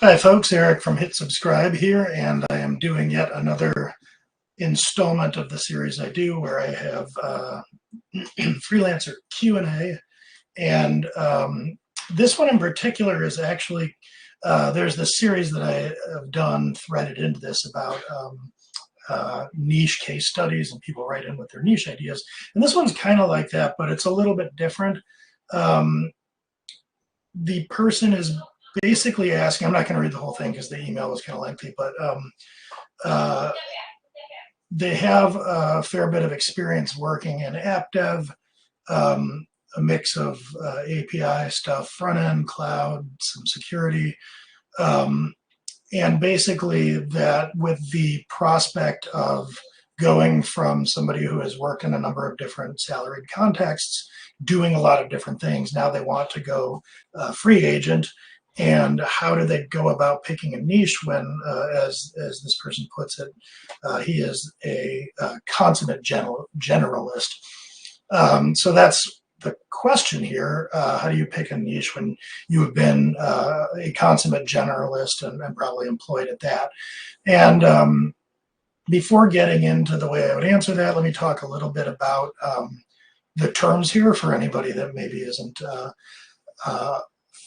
Hi folks, Eric from Hit Subscribe here, and I am doing yet another installment of the series I do where I have freelancer Q&A, and this one in particular is actually, there's this series that I have done threaded into this about niche case studies, and people write in with their niche ideas, and this one's kind of like that, but it's a little bit different. The person is basically asking, I'm not going to read the whole thing because the email was kind of lengthy, but they have a fair bit of experience working in app dev, a mix of API stuff, front end, cloud, some security, and basically that with the prospect of going from somebody who has worked in a number of different salaried contexts, doing a lot of different things, now they want to go free agent. And how do they go about picking a niche when, as this person puts it, he is a consummate generalist. So that's the question here. How do you pick a niche when you have been a consummate generalist and probably employed at that? And before getting into the way I would answer that, let me talk a little bit about the terms here for anybody that maybe isn't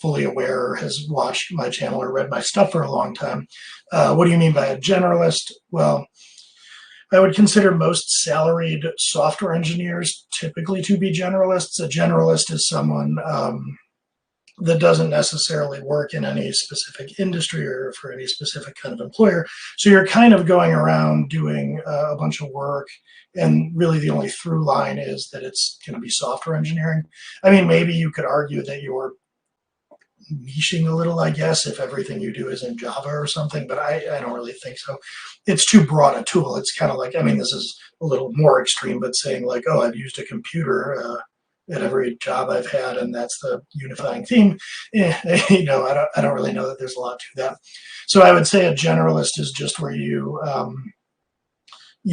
fully aware or has watched my channel or read my stuff for a long time. What do you mean by a generalist? Well, I would consider most salaried software engineers typically to be generalists. A generalist is someone that doesn't necessarily work in any specific industry or for any specific kind of employer. So you're kind of going around doing a bunch of work, and really the only through line is that it's going to be software engineering. I mean, maybe you could argue that you're niching a little, I guess, if everything you do is in Java or something, but I don't really think so. It's too broad a tool. It's kind of like, I mean, this is a little more extreme, but saying like, oh, I've used a computer at every job I've had, and that's the unifying theme. You know, I don't really know that there's a lot to that. So I would say a generalist is just where you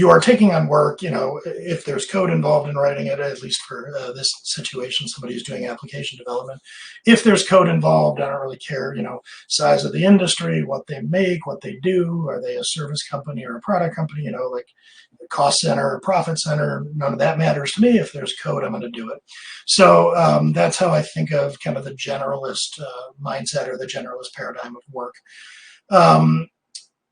are taking on work, you know, if there's code involved in writing it, at least for this situation, somebody who's doing application development. If there's code involved, I don't really care, you know, size of the industry, what they make, what they do. Are they a service company or a product company? You know, like cost center or profit center, none of that matters to me. If there's code, I'm going to do it. So that's how I think of kind of the generalist mindset or the generalist paradigm of work.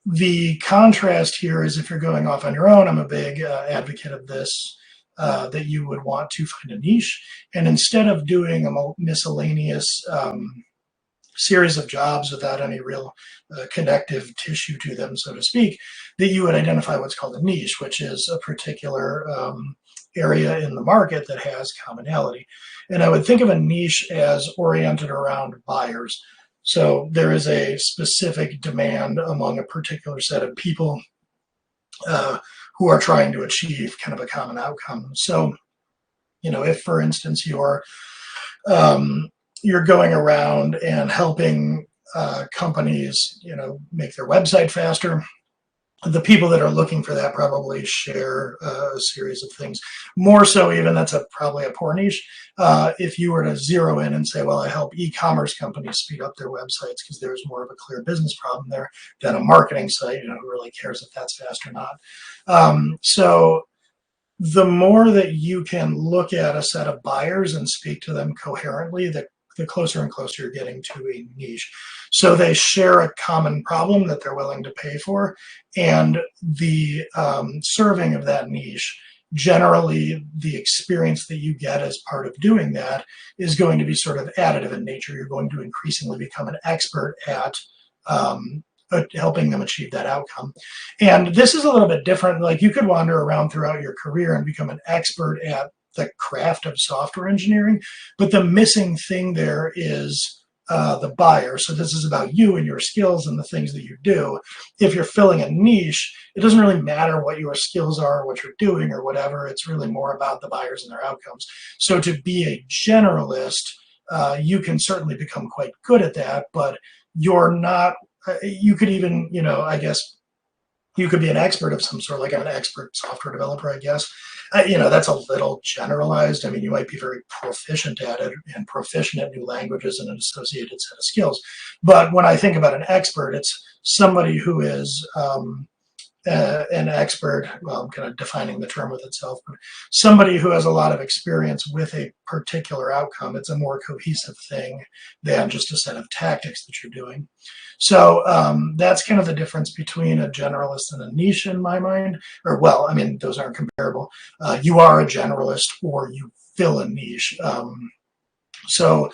The contrast here is if you're going off on your own, I'm a big advocate of this, that you would want to find a niche. And instead of doing a miscellaneous series of jobs without any real connective tissue to them, so to speak, that you would identify what's called a niche, which is a particular area in the market that has commonality. And I would think of a niche as oriented around buyers. So there is a specific demand among a particular set of people who are trying to achieve kind of a common outcome. So, you know, if, for instance, you're going around and helping companies, you know, make their website faster, the people that are looking for that probably share a series of things. More so even, that's probably a poor niche. If you were to zero in and say, well, I help e-commerce companies speed up their websites because there's more of a clear business problem there than a marketing site, you know, who really cares if that's fast or not. So the more that you can look at a set of buyers and speak to them coherently, the closer and closer you're getting to a niche. So they share a common problem that they're willing to pay for, and the serving of that niche, generally the experience that you get as part of doing that is going to be sort of additive in nature. You're going to increasingly become an expert at helping them achieve that outcome. And this is a little bit different. Like, you could wander around throughout your career and become an expert at the craft of software engineering, but the missing thing there is the buyer. So this is about you and your skills and the things that you do. If you're filling a niche, it doesn't really matter what your skills are, what you're doing or whatever. It's really more about the buyers and their outcomes. So to be a generalist, you can certainly become quite good at that, but you're not, you could even, you know, I guess you could be an expert of some sort, like an expert software developer, I guess. That's a little generalized. I mean, you might be very proficient at it and proficient at new languages and an associated set of skills. But when I think about an expert, it's somebody who is an expert, well, I'm kind of defining the term with itself, but somebody who has a lot of experience with a particular outcome. It's a more cohesive thing than just a set of tactics that you're doing. So that's kind of the difference between a generalist and a niche in my mind. Or, well, I mean, those aren't comparable. You are a generalist or you fill a niche. So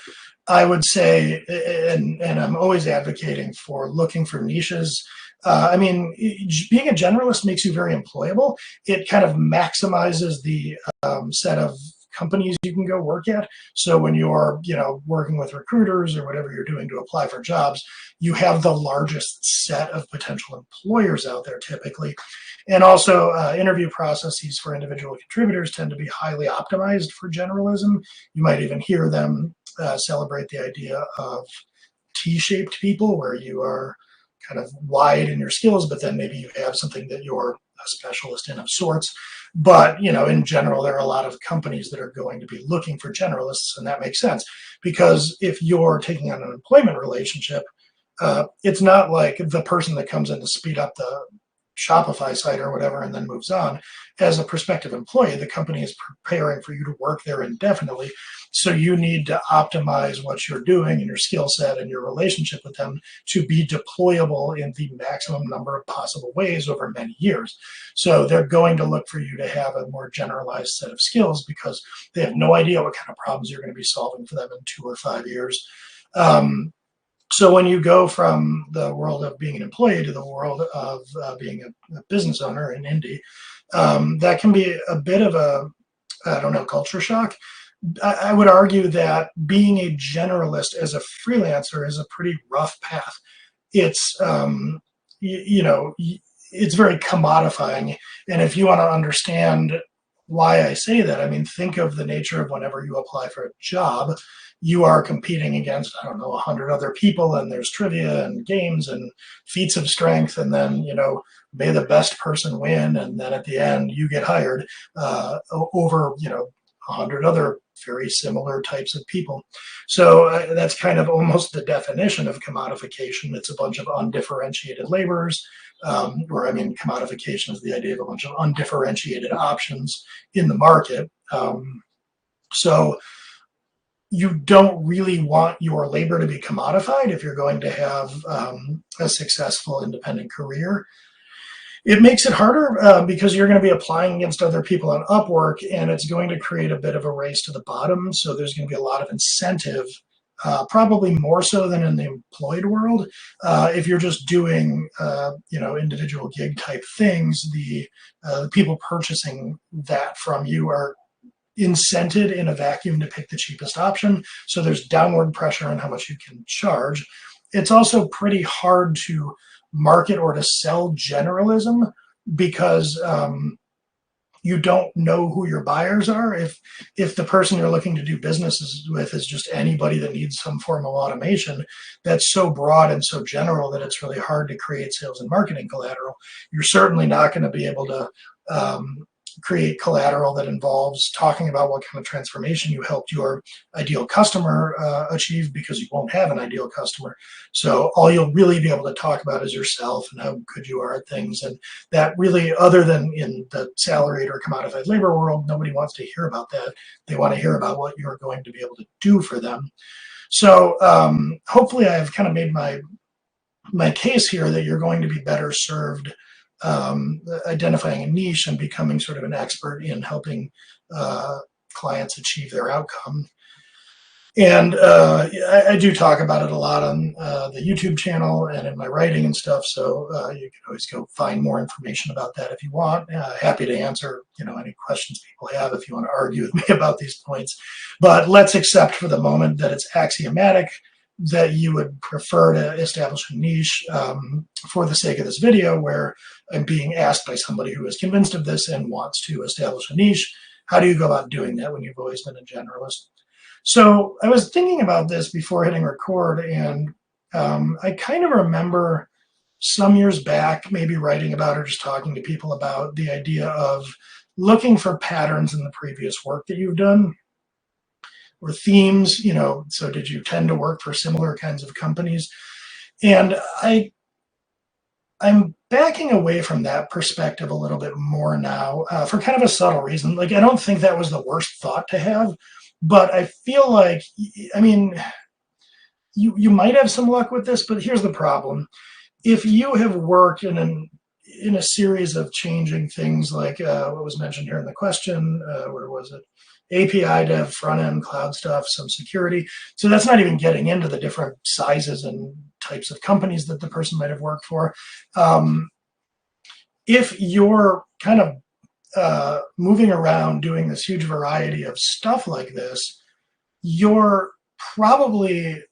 I would say, and I'm always advocating for looking for niches. I mean, being a generalist makes you very employable. It kind of maximizes the set of companies you can go work at. So when you're, working with recruiters or whatever you're doing to apply for jobs, you have the largest set of potential employers out there typically. And also interview processes for individual contributors tend to be highly optimized for generalism. You might even hear them celebrate the idea of T-shaped people, where you are kind of wide in your skills, but then maybe you have something that you're a specialist in of sorts. But, in general, there are a lot of companies that are going to be looking for generalists, and that makes sense. Because if you're taking on an employment relationship, it's not like the person that comes in to speed up the Shopify site or whatever and then moves on. As a prospective employee, the company is preparing for you to work there indefinitely. So you need to optimize what you're doing and your skill set and your relationship with them to be deployable in the maximum number of possible ways over many years. So they're going to look for you to have a more generalized set of skills because they have no idea what kind of problems you're going to be solving for them in 2 or 5 years. So when you go from the world of being an employee to the world of being a business owner in indie, that can be a bit of a, culture shock. I would argue that being a generalist as a freelancer is a pretty rough path. It's, it's very commodifying. And if you want to understand why I say that, I mean, think of the nature of whenever you apply for a job, you are competing against, 100 other people, and there's trivia and games and feats of strength, and then, may the best person win, and then at the end you get hired over, 100 other very similar types of people. So that's kind of almost the definition of commodification. It's a bunch of undifferentiated laborers, commodification is the idea of a bunch of undifferentiated options in the market. So you don't really want your labor to be commodified if you're going to have a successful independent career. It makes it harder because you're going to be applying against other people on Upwork, and it's going to create a bit of a race to the bottom. So there's going to be a lot of incentive, probably more so than in the employed world. If you're just doing, individual gig type things, the people purchasing that from you are incented in a vacuum to pick the cheapest option. So there's downward pressure on how much you can charge. It's also pretty hard to market or to sell generalism because you don't know who your buyers are. If the person you're looking to do businesses with is just anybody that needs some form of automation, that's so broad and so general that it's really hard to create sales and marketing collateral. You're certainly not going to be able to create collateral that involves talking about what kind of transformation you helped your ideal customer achieve, because you won't have an ideal customer. So all you'll really be able to talk about is yourself and how good you are at things. And that really, other than in the salaried or commodified labor world, nobody wants to hear about that. They want to hear about what you're going to be able to do for them. So hopefully I've kind of made my case here that you're going to be better served identifying a niche and becoming sort of an expert in helping clients achieve their outcome. And I do talk about it a lot on the YouTube channel and in my writing and stuff. So you can always go find more information about that if you want. Happy to answer, any questions people have if you want to argue with me about these points. But let's accept for the moment that it's axiomatic that you would prefer to establish a niche for the sake of this video, where I'm being asked by somebody who is convinced of this and wants to establish a niche. How do you go about doing that when you've always been a generalist? So I was thinking about this before hitting record, and I kind of remember some years back maybe writing about or just talking to people about the idea of looking for patterns in the previous work that you've done or themes, so did you tend to work for similar kinds of companies? And I'm backing away from that perspective a little bit more now for kind of a subtle reason. Like, I don't think that was the worst thought to have, but I feel like, I mean, you might have some luck with this, but here's the problem. If you have worked in a series of changing things like what was mentioned here in the question, where was it? API dev, front end, cloud stuff, some security. So that's not even getting into the different sizes and types of companies that the person might have worked for. If you're kind of moving around doing this huge variety of stuff like this, you're probably,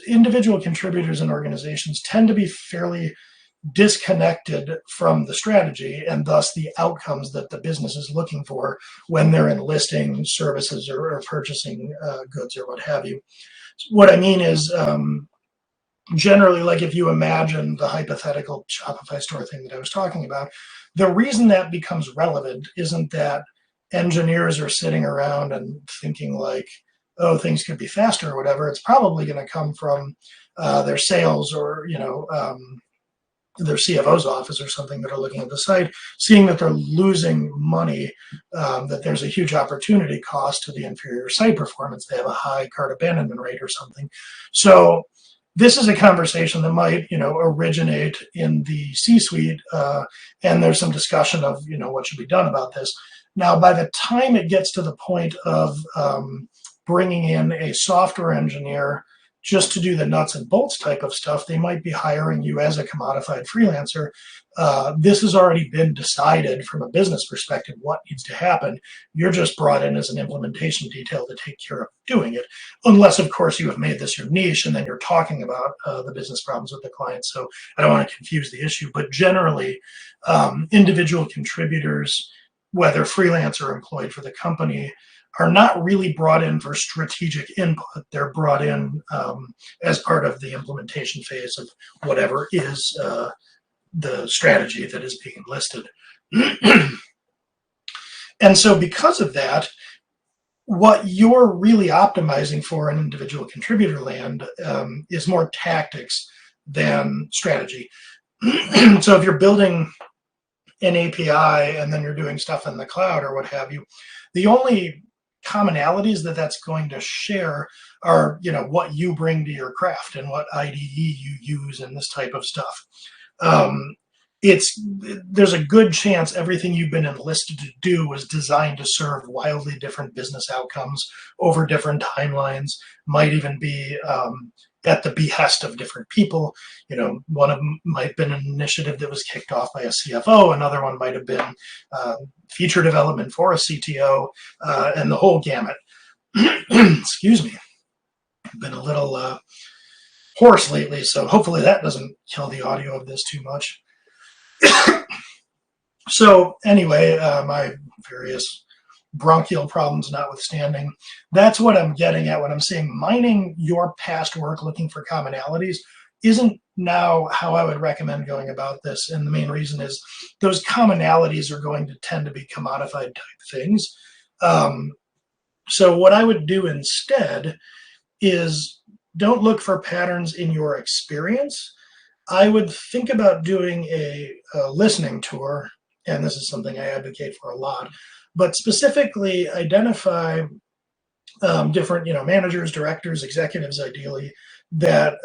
individual contributors and organizations tend to be fairly disconnected from the strategy and thus the outcomes that the business is looking for when they're enlisting services or purchasing goods or what have you. What I mean is generally, like if you imagine the hypothetical Shopify store thing that I was talking about, the reason that becomes relevant isn't that engineers are sitting around and thinking like, oh, things could be faster or whatever. It's probably going to come from their sales or, their CFO's office or something that are looking at the site, seeing that they're losing money, that there's a huge opportunity cost to the inferior site performance. They have a high cart abandonment rate or something. So this is a conversation that might, originate in the C-suite, and there's some discussion of, what should be done about this. Now, by the time it gets to the point of bringing in a software engineer just to do the nuts and bolts type of stuff, they might be hiring you as a commodified freelancer. This has already been decided from a business perspective what needs to happen. You're just brought in as an implementation detail to take care of doing it, unless, of course, you have made this your niche and then you're talking about the business problems with the client. So I don't want to confuse the issue, but generally, individual contributors, whether freelance or employed for the company, are not really brought in for strategic input. They're brought in as part of the implementation phase of whatever is the strategy that is being listed. And so because of that, what you're really optimizing for in individual contributor land is more tactics than strategy. So if you're building an API and then you're doing stuff in the cloud or what have you, the only commonalities that's going to share are, what you bring to your craft and what IDE you use and this type of stuff. There's a good chance everything you've been enlisted to do was designed to serve wildly different business outcomes over different timelines, might even be at the behest of different people. One of them might have been an initiative that was kicked off by a CFO. Another one might have been feature development for a CTO, and the whole gamut. Excuse me. I've been a little hoarse lately, so hopefully that doesn't kill the audio of this too much. So anyway, my various bronchial problems notwithstanding, that's what I'm getting at when I'm saying mining your past work looking for commonalities isn't now how I would recommend going about this. And the main reason is those commonalities are going to tend to be commodified type things. So what I would do instead is don't look for patterns in your experience. I would think about doing a listening tour, and this is something I advocate for a lot, but specifically identify different, managers, directors, executives, ideally, that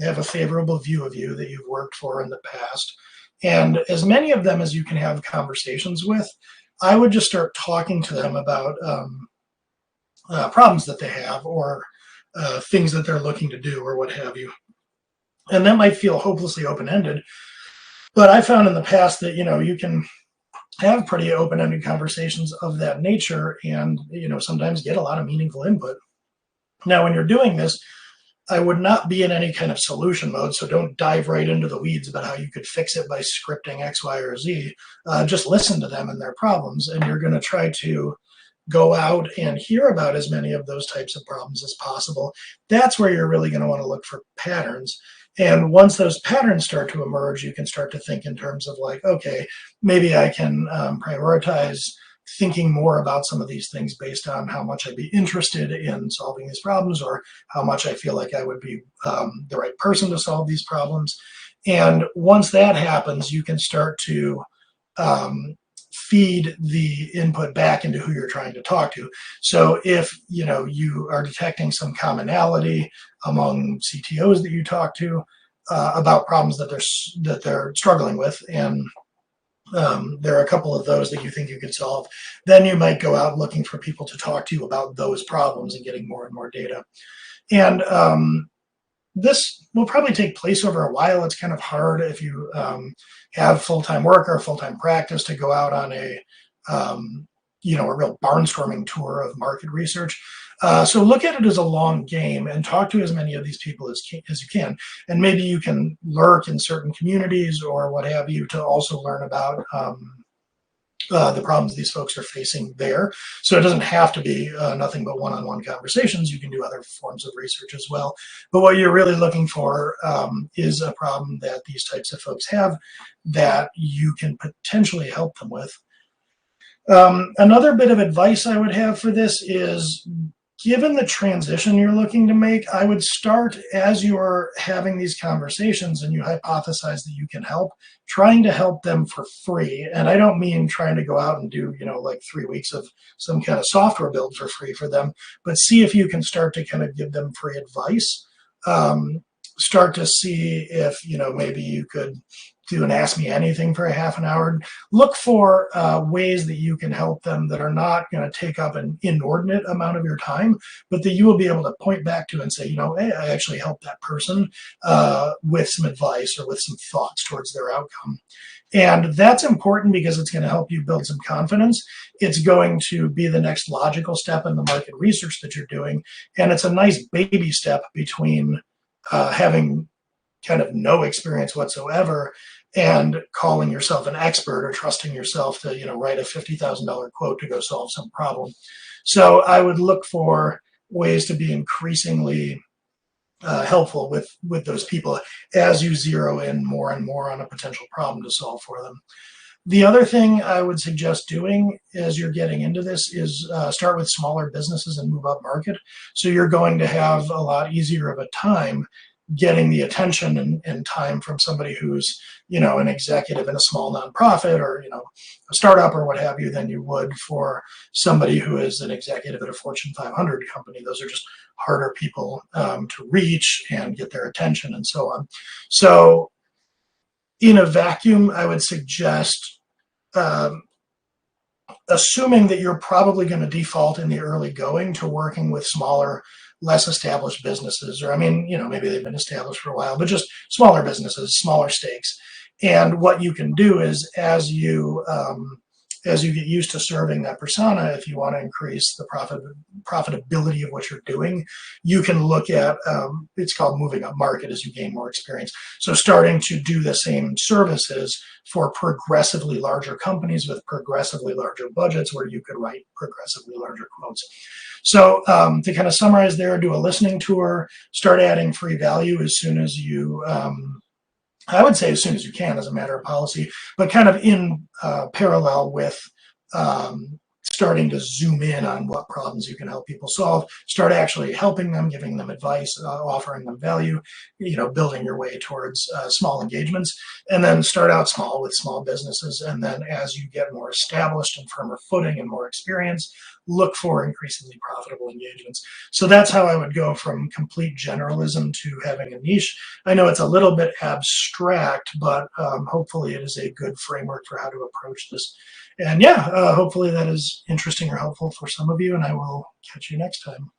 have a favorable view of you that you've worked for in the past. And as many of them as you can have conversations with, I would just start talking to them about problems that they have or things that they're looking to do or what have you. And that might feel hopelessly open-ended, but I found in the past that, you can have pretty open-ended conversations of that nature and, sometimes get a lot of meaningful input. Now, when you're doing this, I would not be in any kind of solution mode, so don't dive right into the weeds about how you could fix it by scripting X, Y, or Z. Just listen to them and their problems, and you're going to try to go out and hear about as many of those types of problems as possible. That's where you're really going to want to look for patterns. And once those patterns start to emerge, you can start to think in terms of like, okay, maybe I can prioritize thinking more about some of these things based on how much I'd be interested in solving these problems, or how much I feel like I would be the right person to solve these problems. And once that happens, you can start to feed the input back into who you're trying to talk to. So if you are detecting some commonality among CTOs that you talk to about problems that they're struggling with, and there are a couple of those that you think you could solve, then you might go out looking for people to talk to you about those problems and getting more and more data. And this will probably take place over a while. It's kind of hard if you have full-time work or full-time practice to go out on a real barnstorming tour of market research. So look at it as a long game and talk to as many of these people as you can. And maybe you can lurk in certain communities or what have you to also learn about the problems these folks are facing there. So it doesn't have to be nothing but one-on-one conversations. You can do other forms of research as well. But what you're really looking for is a problem that these types of folks have that you can potentially help them with. Another bit of advice I would have for this is, given the transition you're looking to make, I would start, as you're having these conversations and you hypothesize that you can help, trying to help them for free. And I don't mean trying to go out and do, like 3 weeks of some kind of software build for free for them, but see if you can start to kind of give them free advice. Start to see if, maybe you could do an Ask Me Anything for a half an hour. Look for ways that you can help them that are not going to take up an inordinate amount of your time, but that you will be able to point back to and say, hey, I actually helped that person with some advice or with some thoughts towards their outcome. And that's important because it's going to help you build some confidence. It's going to be the next logical step in the market research that you're doing. And it's a nice baby step between having kind of no experience whatsoever and calling yourself an expert or trusting yourself to write a $50,000 quote to go solve some problem. So I would look for ways to be increasingly helpful with those people as you zero in more and more on a potential problem to solve for them. The other thing I would suggest doing as you're getting into this is start with smaller businesses and move up market. So you're going to have a lot easier of a time getting the attention and time from somebody who's, an executive in a small nonprofit or, a startup or what have you than you would for somebody who is an executive at a Fortune 500 company. Those are just harder people to reach and get their attention and so on. So in a vacuum, I would suggest assuming that you're probably going to default in the early going to working with smaller, less established businesses, or maybe they've been established for a while, but just smaller businesses, smaller stakes. And what you can do is as you get used to serving that persona, if you want to increase the profitability of what you're doing, you can look at, it's called moving up market as you gain more experience. So starting to do the same services for progressively larger companies with progressively larger budgets where you could write progressively larger quotes. So to kind of summarize there, do a listening tour, start adding free value as soon as you, I would say as soon as you can as a matter of policy, but kind of in parallel with starting to zoom in on what problems you can help people solve, start actually helping them, giving them advice, offering them value, building your way towards small engagements, and then start out small with small businesses. And then as you get more established and firmer footing and more experience, look for increasingly profitable engagements. So that's how I would go from complete generalism to having a niche. I know it's a little bit abstract, but hopefully it is a good framework for how to approach this. And yeah, hopefully that is interesting or helpful for some of you, and I will catch you next time.